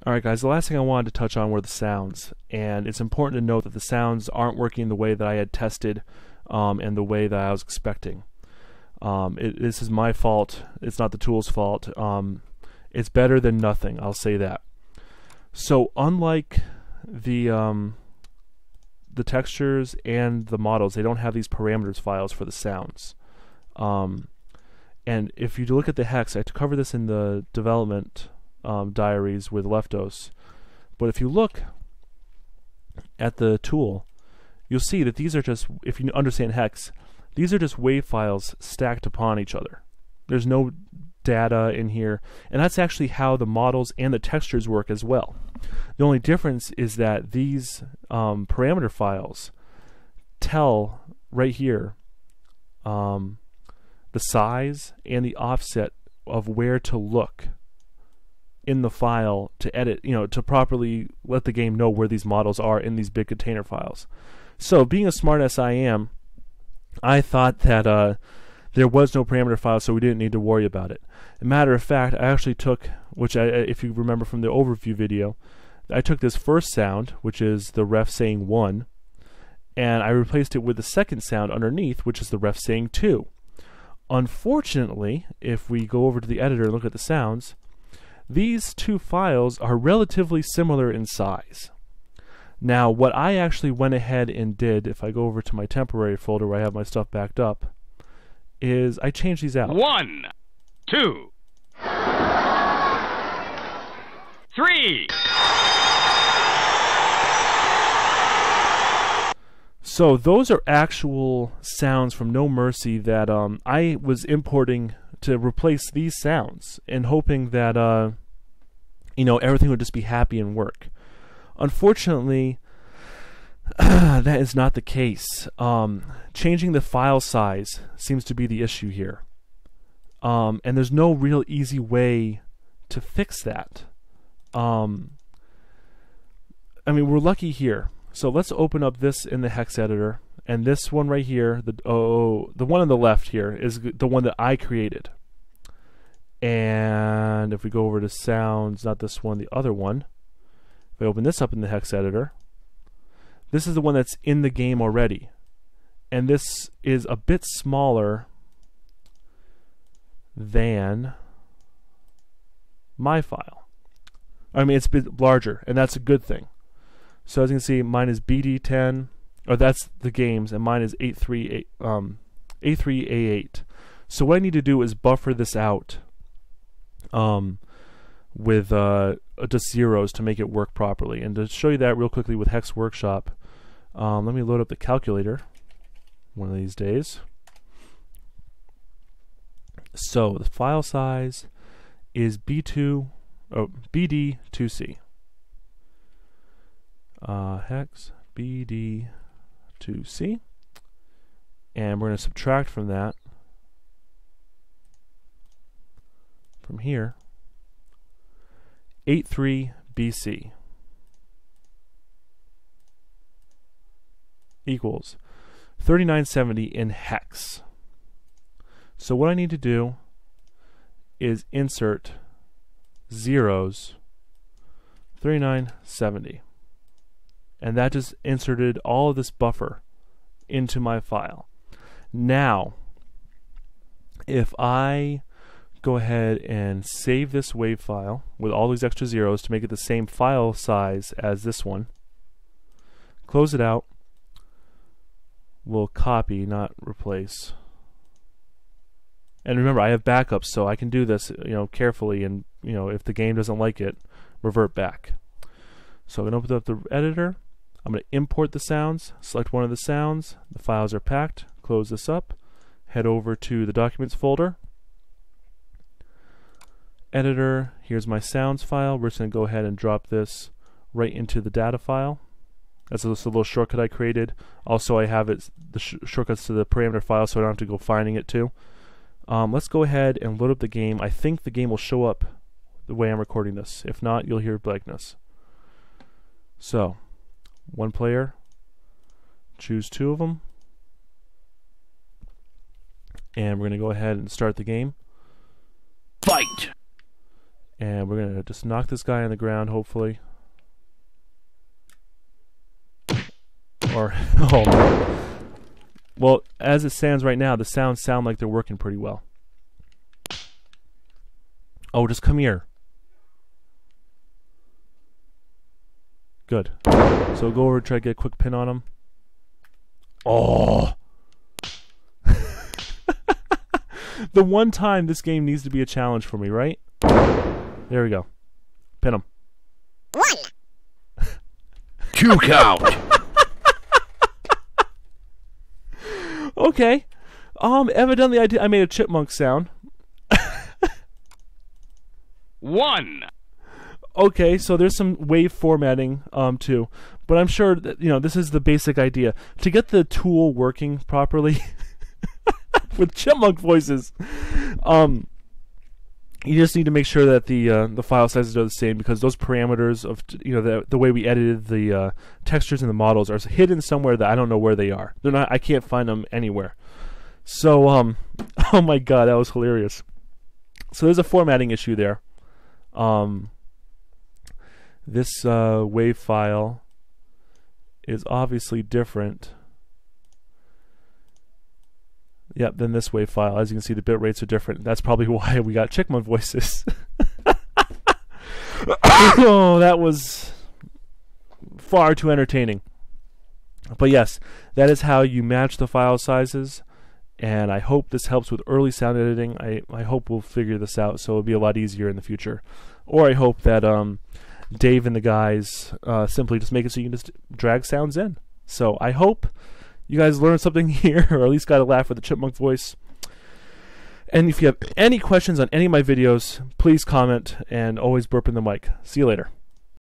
Alright guys, the last thing I wanted to touch on were the sounds, and it's important to note that the sounds aren't working the way that I had tested and the way that I was expecting. This is my fault, it's not the tool's fault. It's better than nothing, I'll say that. So unlike the textures and the models, they don't have these parameters files for the sounds. And if you look at the hex, I covered this in the development diaries with Leftos, but if you look at the tool, you'll see that these are just, if you understand hex, these are just wave files stacked upon each other. There's no data in here, and that's actually how the models and the textures work as well. The only difference is that these parameter files tell right here the size and the offset of where to look in the file to edit, to properly let the game know where these models are in these big container files. So being as smart as I am, I thought that there was no parameter file, so we didn't need to worry about it. As a matter of fact, I actually took, if you remember from the overview video, I took this first sound, which is the ref saying 1, and I replaced it with the second sound underneath, which is the ref saying 2. Unfortunately, if we go over to the editor and look at the sounds, these two files are relatively similar in size. Now, what I actually went ahead and did, if I go over to my temporary folder where I have my stuff backed up, is I changed these out. 1, 2, 3. So those are actual sounds from No Mercy that I was importing to replace these sounds and hoping that everything would just be happy and work. Unfortunately, that is not the case. Changing the file size seems to be the issue here. And there's no real easy way to fix that. I mean, we're lucky here. So let's open up this in the hex editor, and this one right here, the one on the left here is the one that I created. And if we go over to sounds, not this one, the other one, if I open this up in the hex editor, this is the one that's in the game already. And this is a bit smaller than my file. I mean, it's a bit larger, and that's a good thing. So as you can see, mine is BD10, or that's the games, and mine is A3A8. So what I need to do is buffer this out with just zeros to make it work properly. And to show you that real quickly with Hex Workshop, let me load up the calculator one of these days. So the file size is BD2C. Hex BD2C, and we're going to subtract from that, from here, 83BC equals 3970 in hex. So what I need to do is insert zeros 3970. And that just inserted all of this buffer into my file. Now, if I go ahead and save this WAV file with all these extra zeros to make it the same file size as this one, close it out, we'll copy, not replace. And remember, I have backups, so I can do this, carefully, and if the game doesn't like it, revert back. So I'm going to open up the editor. I'm going to import the sounds, select one of the sounds, the files are packed, close this up, head over to the documents folder, editor, here's my sounds file. We're just going to go ahead and drop this right into the data file. That's just a little shortcut I created. Also, I have the shortcuts to the parameter file, so I don't have to go finding it too. Let's go ahead and load up the game. I think the game will show up the way I'm recording this. If not, you'll hear blankness. So, one player, choose two of them, and we're going to go ahead and start the game. Fight! And we're going to just knock this guy on the ground, hopefully. Or, oh man. Well, as it stands right now, the sounds sound like they're working pretty well. Oh, just come here. Good. So go over and try to get a quick pin on him. Oh! The one time this game needs to be a challenge for me, right? There we go. Pin him. 2 count. Okay. Evidently I made a chipmunk sound. 1. Okay, so there's some wave formatting too, but I'm sure that this is the basic idea to get the tool working properly with chipmunk voices. You just need to make sure that the file sizes are the same, because those parameters of the way we edited the textures and the models are hidden somewhere that I don't know where they are. They're not. I can't find them anywhere. So oh my god, that was hilarious. So there's a formatting issue there. This wave file is obviously different. Yep, than this wave file. As you can see, the bit rates are different. That's probably why we got chipmunk voices. Oh, that was far too entertaining. But yes, that is how you match the file sizes. And I hope this helps with early sound editing. I hope we'll figure this out so it'll be a lot easier in the future. Or I hope that Dave and the guys simply just make it so you can just drag sounds in. So I hope you guys learned something here, or at least got a laugh with the chipmunk voice. And if you have any questions on any of my videos, please comment, and always burp in the mic. See you later.